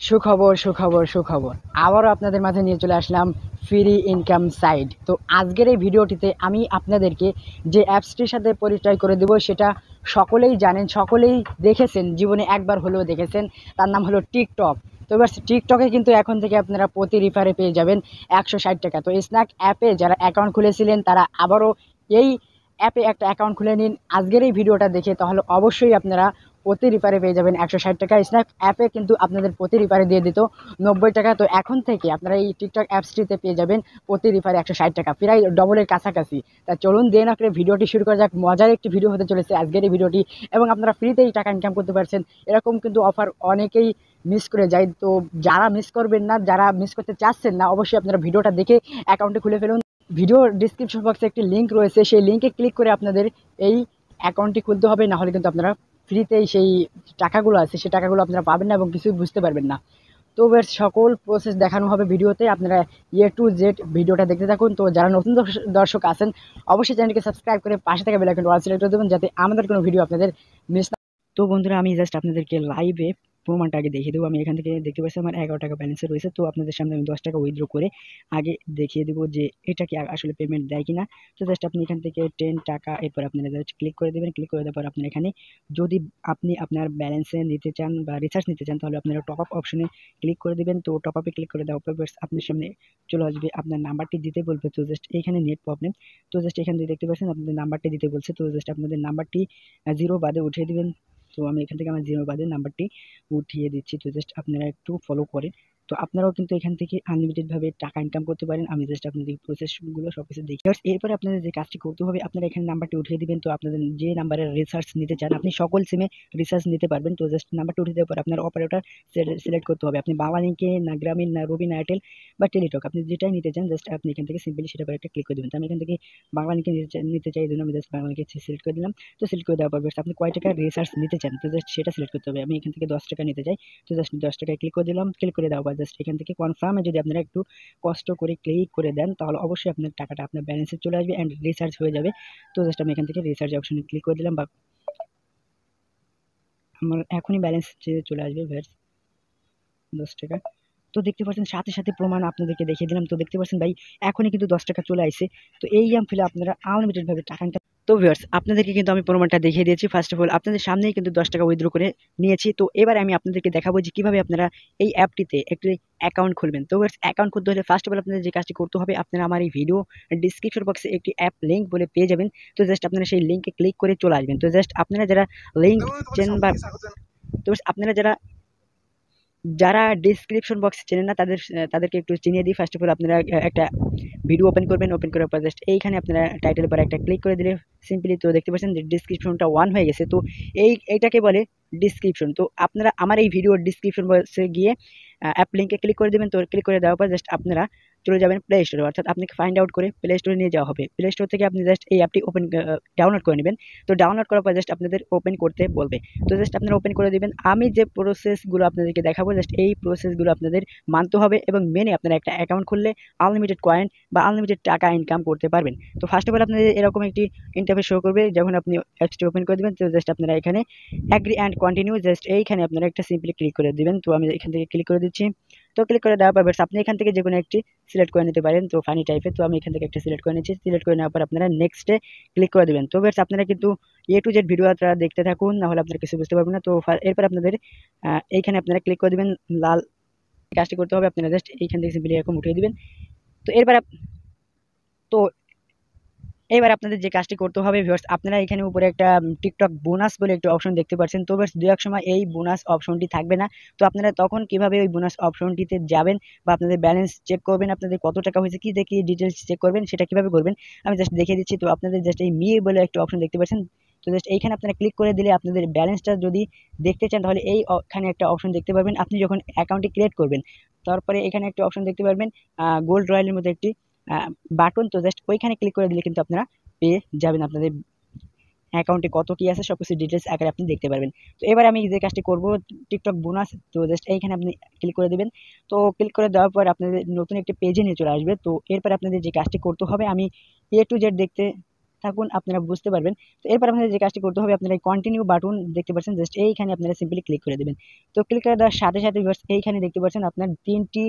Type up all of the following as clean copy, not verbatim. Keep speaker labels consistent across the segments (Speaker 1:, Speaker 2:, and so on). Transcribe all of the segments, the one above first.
Speaker 1: সুখবর সুখবর সুখবর আবারও আপনাদের মাঝে নিয়ে চলে আসলাম ফ্রি ইনকাম সাইট। তো আজকের এই ভিডিওটিতে আমি আপনাদেরকে যে অ্যাপসটির সাথে পরিচয় করে দেব সেটা সকলেই জানেন, সকলেই দেখেছেন, জীবনে একবার হলেও দেখেছেন। তার নাম হলো টিকটক। তো এবার টিকটকে কিন্তু এখন থেকে আপনারা প্রতি রিফারে পেয়ে যাবেন 160 টাকা। তো স্ন্যাক অ্যাপে যারা অ্যাকাউন্ট খুলেছিলেন তারা আবারও এই অ্যাপে একটা অ্যাকাউন্ট খুলে নিন আজকের এই ভিডিওটা দেখে, তাহলে অবশ্যই আপনারা প্রতি রিপারে পেয়ে যাবেন 160 টাকা। স্ন্যাপ অ্যাপে কিন্তু আপনাদের প্রতি রিপারে দিয়ে দিত 90 টাকা। তো এখন থেকে আপনারা এই টিকটক অ্যাপসটিতে পেয়ে যাবেন প্রতি রিপারে 160 টাকা, প্রায় ডবলের কাছাকাছি। তা চলুন দেরি না করে ভিডিওটি শুরু করা যাক। মজার একটি ভিডিও হতে চলেছে আজকের এই ভিডিওটি, এবং আপনারা ফ্রিতেই টাকা ইনকাম করতে পারছেন। এরকম কিন্তু অফার অনেকেই মিস করে যায়। তো যারা মিস করবেন না, যারা মিস করতে চাচ্ছেন না, অবশ্যই আপনারা ভিডিওটা দেখে অ্যাকাউন্টে খুলে ফেলুন। ভিডিও ডিসক্রিপশন বক্সে একটি লিঙ্ক রয়েছে, সেই লিঙ্কে ক্লিক করে আপনাদের এই অ্যাকাউন্টটি খুলতে হবে, না হলে কিন্তু আপনারা ফ্রিতেই সেই টাকাগুলো আছে সেই টাকাগুলো আপনারা পাবেন না এবং কিছুই বুঝতে পারবেন না। তো বেশ সকল প্রসেস দেখানো হবে ভিডিওতে, আপনারা টু জেড ভিডিওটা দেখতে থাকুন। তো যারা নতুন দর্শক আছেন অবশ্যই চ্যানেলকে সাবস্ক্রাইব করে পাশে থাকা বেল আইকনটি অল সিলেক্ট করে দেবেন, যাতে আমাদের কোনো ভিডিও আপনাদের মিস না। তো বন্ধুরা, আমি জাস্ট আপনাদেরকে লাইভে প্রমাণটা আগে দেখিয়ে দেবো। আমি এখান থেকে দেখতে পাচ্ছি আমার 11 টাকা ব্যালেন্সে রয়েছে। তো আপনাদের সামনে আমি 10 টাকা উইথড্র করে আগে দেখিয়ে দেবো যে এটা কি আসলে পেমেন্ট দেয় কিনা। তো জাস্ট আপনি এখান থেকে 10 টাকা, এরপর আপনারা জাস্ট ক্লিক করে দেবেন। ক্লিক করে দেওয়ার পর আপনার এখানে যদি আপনি আপনার ব্যালেন্সে নিতে চান বা রিচার্জ নিতে চান, তাহলে আপনারা টপ আপ অপশনে ক্লিক করে দেবেন। তো টপ আপে ক্লিক করে দেওয়ার পর আপনার সামনে চলে আসবে, আপনার নাম্বারটি দিতে বলবে। তো জাস্ট এখানে নেট প্রবলেম, তো জাস্ট এখান থেকে দেখতে পাচ্ছেন আপনাদের নাম্বারটি দিতে বলছে। তো জাস্ট আপনাদের নাম্বারটি 0 বাদে উঠিয়ে দিবেন। তো আমি এখান থেকে আমার 0 বাদে নাম্বারটি উঠিয়ে দিচ্ছি। তো জাস্ট আপনারা একটু ফলো করেন। তো আপনারাও কিন্তু এখান থেকে আনলিমিটেড ভাবে টাকা ইনকাম করতে পারেন। আমি জাস্ট আপনাদের প্রসেসগুলো সবকিছু দেখি। এরপরে আপনাদের যে কাজটি করতে হবে, আপনারা এখানে নাম্বারটি উঠিয়ে দিবেন। তো আপনাদের যে নাম্বারের রিচার্জ নিতে চান, আপনি সকল সিমে রিচার্জ নিতে পারবেন। তো জাস্ট নাম্বারটি উঠিয়ে দেওয়ার পর আপনার অপারেটর সিলেক্ট করতে হবে। আপনি বাংলা লিঙ্কে, না গ্রামীণ, না রবি, না এয়ারটেল বা টেলিটক, আপনি যেটাই নিতে চান জাস্ট আপনি এখান থেকে সিম্পলি সেটার পর একটা ক্লিক করে দেবেন। তো আমি এখান থেকে বাংলা লিঙ্কে নিতে চাই, এই জন্য আমি জাস্ট বাংলা লিঙ্কে সিলেক্ট করে দিলাম। তো সিলেক্ট করে দেওয়ার পর আপনি কয় টাকা রিচার্জ নিতে চান, তো জাস্ট সেটা সিলেক্ট করতে হবে। আমি এখান থেকে 10 টাকা নিতে চাই। তো জাস্ট 10 টাকায় ক্লিক করে দিলাম। ক্লিক করে দেওয়ার পর জাস্ট এখান থেকে কনফার্মে যদি আপনারা একটু কষ্ট করে ক্লিক করে দেন, তাহলে অবশ্যই আপনার টাকাটা আপনার ব্যালেন্সে চলে আসবে অ্যান্ড রিচার্জ হয়ে যাবে। তো জাস্ট আমি এখান থেকে রিচার্জ অপশনে ক্লিক করে দিলাম, বা আমার এখনই ব্যালেন্স চলে আসবে ভ্যাটস 10 টাকা। তো দেখতে পাচ্ছেন সাথে সাথে প্রমাণ আপনাদেরকে দেখিয়ে দিলাম। তো দেখতে পাচ্ছেন ভাই, এখনই কিন্তু 10 টাকা চলে আসছে। তো এই গেম ফেলে আপনারা আনলিমিটেড ভাবে টাকা ইনকাম। তো ভিউয়ার্স, আপনাদেরকে কিন্তু আমি প্রমাণটা দেখিয়ে দিয়েছি। ফার্স্ট অফ অল আপনাদের সামনেই কিন্তু 10 টাকা উইথড্র করে নিয়েছি। তো এবার আমি আপনাদেরকে দেখাবো যে কিভাবে আপনারা এই অ্যাপটিতে একটি অ্যাকাউন্ট খুলবেন। তো ভিউয়ার্স, অ্যাকাউন্ট খুলতে হলে ফার্স্ট অফ অল আপনাদের যে কাজটি করতে হবে, আপনারা আমার এই ভিডিও ডিসক্রিপশন বক্সে একটি অ্যাপ লিঙ্ক বলে পেয়ে যাবেন। তো জাস্ট আপনারা সেই লিঙ্কে ক্লিক করে চলে আসবেন। তো জাস্ট আপনারা যারা লিঙ্ক চেন বা তো আপনারা যারা যারা ডিসক্রিপশন বক্স চেনেন না তাদেরকে একটু চিনিয়ে দিই। ফার্স্ট অফ অল আপনারা একটা ভিডিও ওপেন করবেন। ওপেন করার পর জাস্ট এইখানে আপনারা টাইটেলের পর একটা ক্লিক করে দিলে সিম্পলি তো দেখতে পাচ্ছেন যে ডিসক্রিপশনটা অন হয়ে গেছে। তো এইটাকে বলে ডিসক্রিপশন। তো আপনারা আমার এই ভিডিওর ডিসক্রিপশন বক্সে গিয়ে অ্যাপ লিঙ্কে ক্লিক করে দেবেন। তো ক্লিক করে দেওয়ার পর জাস্ট আপনারা চলে যাবেন প্লে স্টোরে, অর্থাৎ আপনাকে ফাইন্ড আউট করে প্লে স্টোরে নিয়ে যাওয়া হবে। প্লে স্টোর থেকে আপনি জাস্ট এই অ্যাপটি ডাউনলোড করে নেবেন। তো ডাউনলোড করার পর জাস্ট আপনাদের ওপেন করতে বলবে। তো জাস্ট আপনারা ওপেন করে দিবেন। আমি যে প্রসেসগুলো আপনাদেরকে দেখাবো জাস্ট এই প্রসেসগুলো আপনাদের মানতে হবে এবং মেনে আপনারা একটা অ্যাকাউন্ট খুললে আনলিমিটেড কয়েন বা আনলিমিটেড টাকা ইনকাম করতে পারবেন। তো ফার্স্ট অফ অল আপনাদের এরকম একটি ইন্টারফেস শো করবে যখন আপনি অ্যাপসটি ওপেন করে দেবেন। তো জাস্ট আপনারা এখানে অ্যাগ্রি অ্যান্ড কন্টিনিউ, জাস্ট এইখানে আপনারা একটা সিম্পলি ক্লিক করে দিবেন। তো আমি এখান থেকে ক্লিক করে দিচ্ছি। তো ক্লিক করে দেওয়ার পর আপনি এখান থেকে যে কোনো একটি সিলেক্ট করে নিতে পারেন। তো ফানি টাইপের, তো আমি এখান থেকে একটা সিলেক্ট করে নিচ্ছি। সিলেক্ট করে নেওয়ার পর আপনারা নেক্সটে ক্লিক করে দেবেন। তো বেশ আপনারা কিন্তু টু জেড ভিডিওটা দেখতে থাকুন, না হলে আপনারা কিছু বুঝতে পারবেন না। তো এরপর আপনাদের এইখানে আপনারা ক্লিক করে দিবেন। লাল কাজটি করতে হবে, আপনারা জাস্ট এইখান থেকে সিম্পলি এরকম উঠিয়ে দিবেন। তো তো এবার আপনাদের যে কাজটি করতে হবে ভিউয়ার্স, আপনারা এখানে উপরে একটা টিকটক বোনাস বলে একটা অপশন দেখতে পাচ্ছেন। তো বেশ দু এক সময় এই বোনাস অপশনটি থাকবে না। তো আপনারা তখন কিভাবে ওই বোনাস অপশনটিতে যাবেন বা আপনাদের ব্যালেন্স চেক করবেন, আপনাদের কত টাকা হয়েছে, কি দেখি ডিটেলস চেক করবেন, সেটা কিভাবে করবেন আমি জাস্ট দেখিয়ে দিচ্ছি। তো আপনাদের জাস্ট এই মি বলে একটা অপশন দেখতে পাচ্ছেন। তো জাস্ট এইখানে আপনারা ক্লিক করে দিলে আপনাদের ব্যালেন্সটা যদি দেখতে চান, তাহলে এইখানে একটা অপশন দেখতে পারবেন। আপনি যখন অ্যাকাউন্টটি ক্রিয়েট করবেন, তারপরে এখানে একটা অপশন দেখতে পারবেন গোল্ড রয়্যালের মধ্যে একটি বাটন। তো জাস্ট ওইখানে ক্লিক করে দিলে কিন্তু আপনারা পেয়ে যাবেন আপনাদের অ্যাকাউন্টে কত কি আছে সবকিছু ডিটেলস আকারে আপনি দেখতে পারবেন। তো এবার আমি যে কাজটি করব, টিকটক বোনাস, তো জাস্ট এইখানে আপনি ক্লিক করে দিবেন। তো ক্লিক করে দেওয়ার পর আপনাদের নতুন একটি পেজে নিয়ে চলে আসবে। তো এরপর আপনাদের যে কাজটি করতে হবে, আমি টু জেড দেখতে থাকুন আপনারা বুঝতে পারবেন। তো এরপর আপনাদের যে কাজটি করতে হবে, আপনারা এই কন্টিনিউ বাটন দেখতে পাচ্ছেন, জাস্ট এইখানে আপনারা সিম্পলি ক্লিক করে দেবেন। তো ক্লিক করে দেওয়ার সাথে সাথে ভিউয়ার্স এইখানে দেখতে পাচ্ছেন আপনার 3টি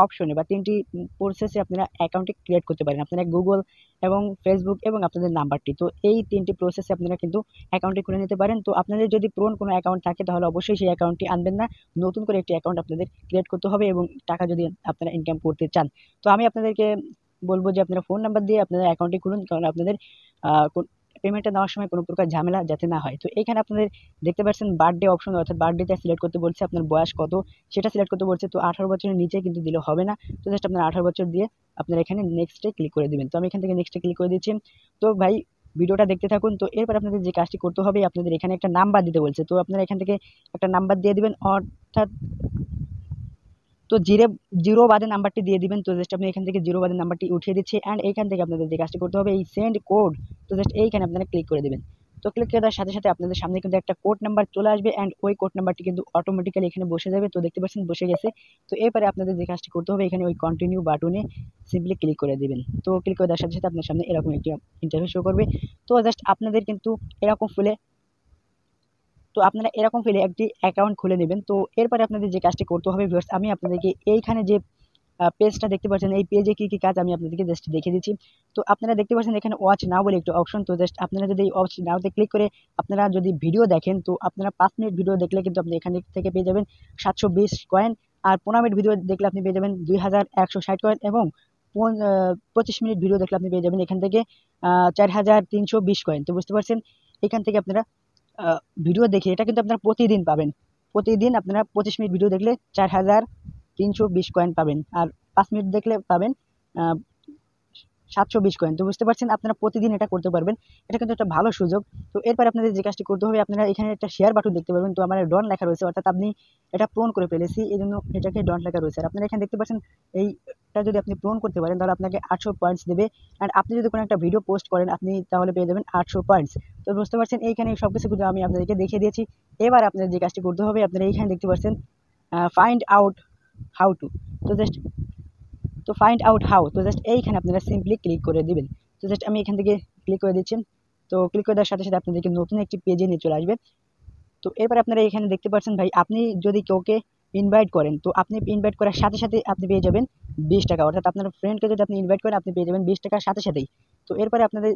Speaker 1: অপশনে বা 3টি প্রসেসে আপনারা অ্যাকাউন্টটি ক্রিয়েট করতে পারেন। আপনারা গুগল এবং ফেসবুক এবং আপনাদের নাম্বারটি, তো এই 3টি প্রসেসে আপনারা কিন্তু অ্যাকাউন্টটি খুলে নিতে পারেন। তো আপনাদের যদি পুরনো কোনো অ্যাকাউন্ট থাকে তাহলে অবশ্যই সেই অ্যাকাউন্টটি আনবেন না, নতুন করে একটি অ্যাকাউন্ট আপনাদের ক্রিয়েট করতে হবে এবং টাকা যদি আপনারা ইনকাম করতে চান। তো আমি আপনাদেরকে বলবো যে আপনারা ফোন নাম্বার দিয়ে আপনাদের অ্যাকাউন্টটি খুলুন, কারণ আপনাদের পেমেন্টটা নেওয়ার সময় কোনো প্রকার ঝামেলা যাতে না হয়। তো এখানে আপনাদের দেখতে পাচ্ছেন বার্থডে অপশন, অর্থাৎ বার্থডেটা সিলেক্ট করতে বলছে, আপনার বয়স কত সেটা সিলেক্ট করতে বলছে। তো 18 বছরের নিচে কিন্তু দিলে হবে না, তো জাস্ট আপনার 18 বছর দিয়ে আপনারা এখানে নেক্সটে ক্লিক করে দিবেন। তো আমি এখান থেকে নেক্সটে ক্লিক করে দিচ্ছি। তো ভাই ভিডিওটা দেখতে থাকুন। তো এরপর আপনাদের যে কাজটি করতে হবে, আপনাদের এখানে একটা নাম্বার দিতে বলছে, তো আপনারা এখান থেকে একটা নাম্বার দিয়ে দিবেন, অর্থাৎ তো জিরো বাদে নাম্বারটি দিয়ে দিবেন। তো জাস্ট আপনি এখান থেকে জিরো বাদে নাম্বারটি উঠিয়ে দিচ্ছি, অ্যান্ড এইখান থেকে আপনাদের যে কাজটি করতে হবে, এই সেন্ড কোড, তো জাস্ট এইখানে আপনারা ক্লিক করে দেবেন। তো ক্লিক করে দেওয়ার সাথে সাথে আপনাদের সামনে কিন্তু একটা কোড নাম্বার চলে আসবে, অ্যান্ড ওই কোড নাম্বারটি কিন্তু অটোমেটিক্যালি এখানে বসে যাবে। তো দেখতে পাচ্ছেন বসে গেছে। তো এরপরে আপনাদের যে কাজটি করতে হবে, এখানে ওই কন্টিনিউ বাটনে সিম্পলি ক্লিক করে দেবেন। তো ক্লিক করে দেওয়ার সাথে সাথে আপনার সামনে এরকম একটি ইন্টারফেস শো করবে। তো জাস্ট আপনাদের কিন্তু এরকম আপনারা এরকম ফেলে একটি অ্যাকাউন্ট খুলে নেবেন। তো এরপরে আপনাদের যে কাজটি করতে হবে ভিউয়ার্স, আমি আপনাদেরকে এইখানে যে পেজটা দেখতে পাচ্ছেন, এই পেজে কী কী কাজ আমি আপনাদেরকে জাস্ট দেখিয়ে দিচ্ছি। তো আপনারা দেখতে পাচ্ছেন এখানে ওয়াচ নাও বলে একটি অপশন, তো জাস্ট আপনারা যদি এই ওয়াচ নাওতে ক্লিক করে আপনারা যদি ভিডিও দেখেন, তো আপনারা 5 মিনিট ভিডিও দেখলে কিন্তু আপনি এখান থেকে পেয়ে যাবেন 720 কয়েন, আর 15 মিনিট ভিডিও দেখলে আপনি পেয়ে যাবেন 2160 কয়েন, এবং 25 মিনিট ভিডিও দেখলে আপনি পেয়ে যাবেন এখান থেকে 4320 কয়েন। তো বুঝতে পারছেন, এখান থেকে আপনারা ভিডিও দেখে এটা কিন্তু আপনারা প্রতিদিন পাবেন। প্রতিদিন আপনারা 25 মিনিট ভিডিও দেখলে 4320 কয়েন পাবেন, আর 5 মিনিট দেখলে পাবেন 720 কয়েন। তো বুঝতে পারছেন আপনারা প্রতিদিন এটা করতে পারবেন, এটা কিন্তু একটা ভালো সুযোগ। তো এরপর আপনাদের যে কাজটি করতে হবে, আপনারা এখানে একটা শেয়ার বাটন দেখতে পাবেন। তো আমার ডন লেখা রয়েছে, অর্থাৎ আপনি এটা পূরণ করে ফেলেছি, এই জন্য এটাকে ডন লেখা রয়েছে। আর আপনারা এখানে দেখতে পাচ্ছেন এইটা যদি আপনি পূরণ করতে পারেন তাহলে আপনাকে 800 পয়েন্টস দেবে, অ্যান্ড আপনি যদি কোনো একটা ভিডিও পোস্ট করেন আপনি তাহলে পেয়ে যাবেন 800 পয়েন্টস। তো বুঝতে পারছেন এইখানে সব কিছু কিন্তু আমি আপনাদেরকে দেখিয়ে দিয়েছি। এবার আপনাদের যে কাজটি করতে হবে, আপনারা এইখানে দেখতে পাচ্ছেন ফাইন্ড আউট হাউ টু, তো জাস্ট ফাইন্ড আউট হাউ, তো জাস্ট এইখানে আপনারা সিম্পলি ক্লিক করে দিবেন। তো জাস্ট আমি এখান থেকে ক্লিক করে দিচ্ছি। তো ক্লিক করে দেওয়ার সাথে সাথে আপনাদেরকে নতুন একটি পেজে নিয়ে চলে আসবে। তো এরপর আপনারা এখানে দেখতে পাচ্ছেন ভাই, আপনি যদি কাউকে ইনভাইট করেন, তো আপনি ইনভাইট করার সাথে সাথে আপনি পেয়ে যাবেন 20 টাকা, অর্থাৎ আপনার ফ্রেন্ডকে যদি আপনি ইনভাইট করেন আপনি পেয়ে যাবেন 20 টাকার সাথে সাথেই। তো এরপরে আপনাদের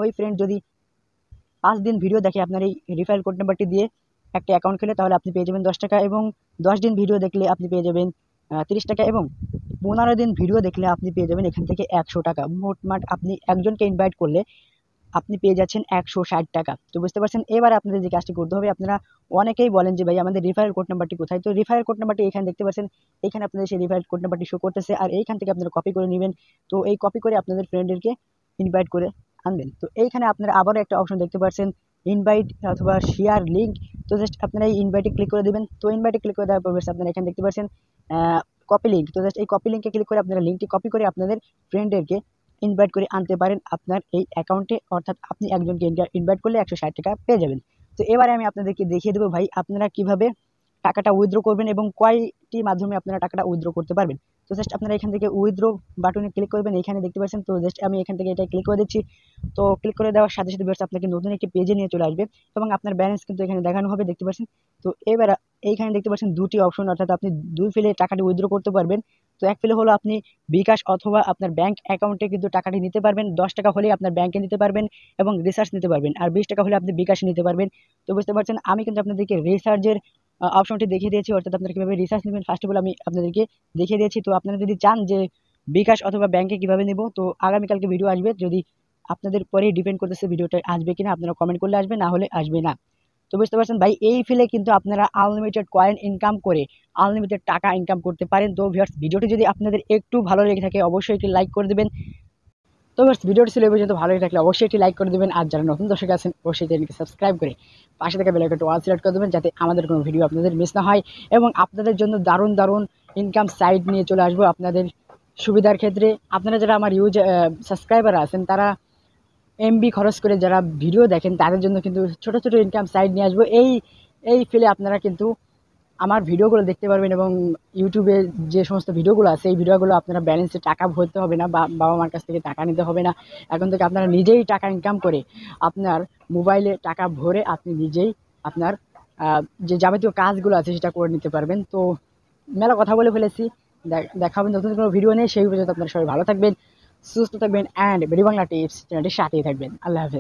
Speaker 1: ওই ফ্রেন্ড যদি 5 দিন ভিডিও দেখে আপনার এই রেফারেল কোড নাম্বারটি দিয়ে একটা অ্যাকাউন্ট খুলে, তাহলে আপনি পেয়ে যাবেন 10 টাকা, এবং 10 দিন ভিডিও দেখলে আপনি পেয়ে যাবেন 30 টাকা, এবং 15 দিন ভিডিও দেখলে আপনি পেয়ে যাবেন এখান থেকে 100 টাকা। মোটমাট আপনি একজনকে ইনভাইট করলে আপনি পেয়ে যাচ্ছেন 160 টাকা। তো বুঝতে পারছেন, এবার আপনাদের যে কাজটি করতে হবে, আপনারা অনেকেই বলেন যে ভাই আমাদের রেফারেল কোড নাম্বারটি কোথায়। তো রেফারেল কোড নাম্বারটি এখানে দেখতে পাচ্ছেন, এখানে আপনাদের সেই রেফারেল কোড নাম্বারটি শো করতেছে, আর এইখান থেকে আপনারা কপি করে নেবেন। তো এই কপি করে আপনাদের ফ্রেন্ডদেরকে ইনভাইট করে আনবেন। তো এইখানে আপনারা আবারও একটা অপশন দেখতে পাচ্ছেন, ইনভাইট অথবা শেয়ার লিঙ্ক। তো জাস্ট আপনারা এই ইনভাইটে ক্লিক করে দেবেন। তো ইনভাইটে ক্লিক করে দেওয়ার পর আপনারা এখানে দেখতে পাচ্ছেন কপি লিঙ্ক। তো জাস্ট এই কপি লিঙ্কে ক্লিক করে আপনারা লিঙ্কটি কপি করে আপনাদের ফ্রেন্ডদেরকে ইনভাইট করে আনতে পারেন আপনার এই অ্যাকাউন্টে, অর্থাৎ আপনি একজনকে ইনভাইট করলে 160 টাকা পেয়ে যাবেন। তো এবারে আমি আপনাদেরকে দেখিয়ে দেবো ভাই আপনারা কিভাবে টাকাটা উইথড্র করবেন এবং কয়টি মাধ্যমে আপনারা টাকাটা উইথড্র করতে পারবেন। তো জাস্ট আপনারা এখান থেকে উইথড্র বাটনে ক্লিক করবেন, এখানে দেখতে পাচ্ছেন। তো জাস্ট আমি এখান থেকে এটা ক্লিক করে দিচ্ছি। তো ক্লিক করে দেওয়ার সাথে সাথে ভিউয়ার্স আপনাকে নতুন একটি পেজে নিয়ে চলে আসবে, এবং আপনার ব্যালেন্স কিন্তু এখানে দেখানো হবে, দেখতে পাচ্ছেন। তো এবার এইখানে দেখতে পাচ্ছেন দুটি অপশন, অর্থাৎ আপনি দুই ফেলে টাকাটি উইথড্র করতে পারবেন। তো এক ফেলে হলো আপনি বিকাশ অথবা আপনার ব্যাংক অ্যাকাউন্টে কিন্তু টাকাটি নিতে পারবেন। 10 টাকা হলে আপনার ব্যাংকে নিতে পারবেন এবং রিচার্জ নিতে পারবেন, আর 20 টাকা হলে আপনি বিকাশে নিতে পারবেন। তো বুঝতে পারছেন, আমি কিন্তু আপনাদেরকে রিচার্জের অপশনটি দেখিয়ে দিয়েছি, অর্থাৎ আপনারা কীভাবে রিচার্জ নেবেন ফার্স্ট অফ অল আমি আপনাদেরকে দেখিয়ে দিয়েছি। তো আপনারা যদি চান যে বিকাশ অথবা ব্যাংকে কীভাবে নেব, তো আগামীকালকে ভিডিও আসবে, যদি আপনাদের পরেই ডিপেন্ড করতেছে ভিডিওটা আসবে কিনা, আপনারা কমেন্ট করলে আসবে, না হলে আসবে না। তো বুঝতে পারছেন ভাই, এই ফিলে কিন্তু আপনারা আনলিমিটেড কয়েন ইনকাম করে আনলিমিটেড টাকা ইনকাম করতে পারেন। তো ভিউয়ার্স ভিডিওটি যদি আপনাদের একটু ভালো লেগে থাকে অবশ্যই একটি লাইক করে দেবেন। তো ভিউয়ার্স ভিডিওটি ছিল এই পর্যন্ত, ভালো লেগে থাকলে অবশ্যই একটি লাইক করে দেবেন, আর যারা নতুন দর্শক আছেন অবশ্যই চ্যানেলকে সাবস্ক্রাইব করে পাশে থাকা বেল আইকনটি অল সিলেক্ট করে দেবেন, যাতে আমাদের কোনো ভিডিও আপনাদের মিস না হয়, এবং আপনাদের জন্য দারুণ দারুণ ইনকাম সাইট নিয়ে চলে আসবো আপনাদের সুবিধার ক্ষেত্রে। আপনারা যারা আমার সাবস্ক্রাইবার আছেন তারা এমবি খরচ করে যারা ভিডিও দেখেন তাদের জন্য কিন্তু ছোট ছোট ইনকাম সাইট নিয়ে আসবো। এই ফিলে আপনারা কিন্তু আমার ভিডিওগুলো দেখতে পারবেন এবং ইউটিউবে যে সমস্ত ভিডিওগুলো আছে এই ভিডিওগুলো আপনারা ব্যালেন্সে টাকা ভরতে হবে না বা বাবা মার কাছ থেকে টাকা নিতে হবে না। এখন থেকে আপনারা নিজেই টাকা ইনকাম করে আপনার মোবাইলে টাকা ভরে আপনি নিজেই আপনার যে যাবতীয় কাজগুলো আছে সেটা করে নিতে পারবেন। তো মেলা কথা বলে ফেলেছি, দেখা হবে নতুন কোনো ভিডিও নিয়ে। সেই পর্যন্ত আপনারা সবাই ভালো থাকবেন, সুস্থ থাকবেন অ্যান্ড বেরি বাংলা টিপস চ্যানেলটির সাথেই থাকবেন। আল্লাহ হাফেজ।